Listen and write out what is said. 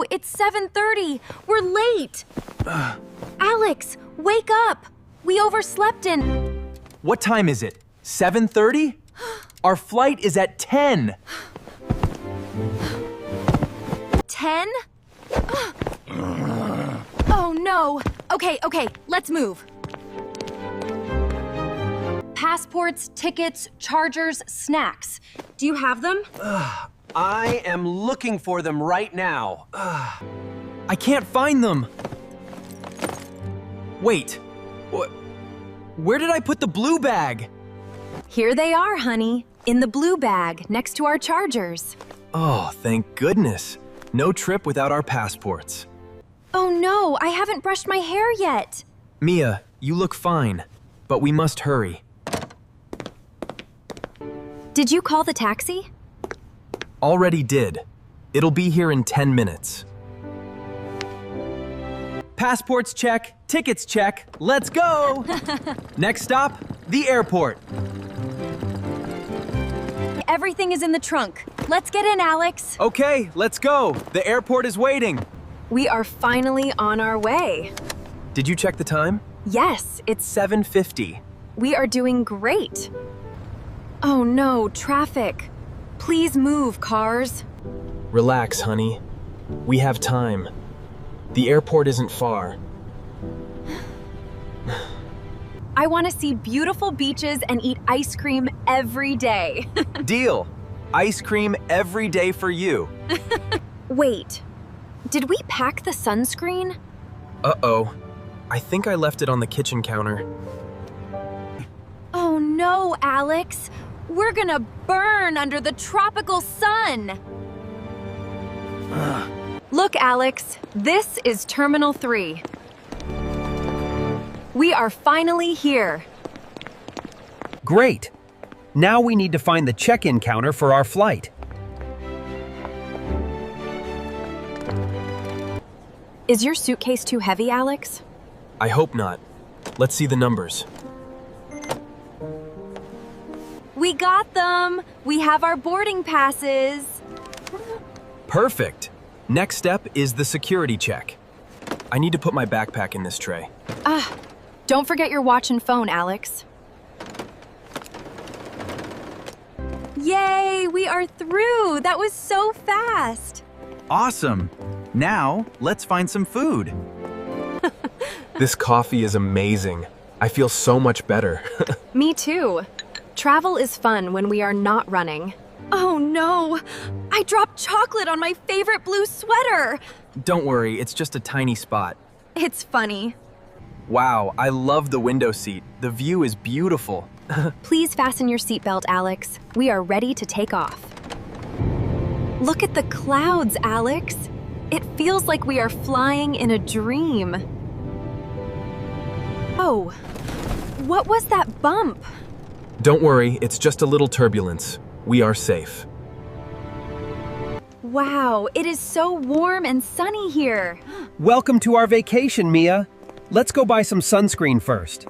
no, it's 7:30. We're late. Alex, wake up. We overslept and... What time is it? 7:30? Our flight is at 10. 10? Oh no. Okay, let's move. Passports, tickets, chargers, snacks. Do you have them? I am looking for them right now. I can't find them. Wait. Where did I put the blue bag? Here they are, honey. In the blue bag, next to our chargers. Oh, thank goodness. No trip without our passports. Oh no, I haven't brushed my hair yet. Mia, you look fine, but we must hurry. Did you call the taxi? Already did. It'll be here in 10 minutes. Passports check, tickets check, let's go! Next stop, the airport. Everything is in the trunk. Let's get in, Alex. Okay, let's go. The airport is waiting. We are finally on our way. Did you check the time? Yes, it's 7:50. We are doing great. Oh no, traffic. Please move, cars. Relax, honey. We have time. The airport isn't far. I want to see beautiful beaches and eat ice cream every day. Deal. Ice cream every day for you. Wait, did we pack the sunscreen? Uh-oh. I think I left it on the kitchen counter. Oh no, Alex. We're gonna burn under the tropical sun. Look, Alex, this is Terminal 3. We are finally here. Great. Now we need to find the check-in counter for our flight. Is your suitcase too heavy, Alex? I hope not. Let's see the numbers. We got them! We have our boarding passes. Perfect. Next step is the security check. I need to put my backpack in this tray. Don't forget your watch and phone, Alex. Yay, we are through! That was so fast! Awesome. Now, let's find some food. This coffee is amazing. I feel so much better. Me too. Travel is fun when we are not running. Oh no! I dropped chocolate on my favorite blue sweater! Don't worry, it's just a tiny spot. It's funny. Wow, I love the window seat. The view is beautiful. Please fasten your seatbelt, Alex. We are ready to take off. Look at the clouds, Alex. It feels like we are flying in a dream. Oh, what was that bump? Don't worry, it's just a little turbulence. We are safe. Wow, it is so warm and sunny here. Welcome to our vacation, Mia. Let's go buy some sunscreen first.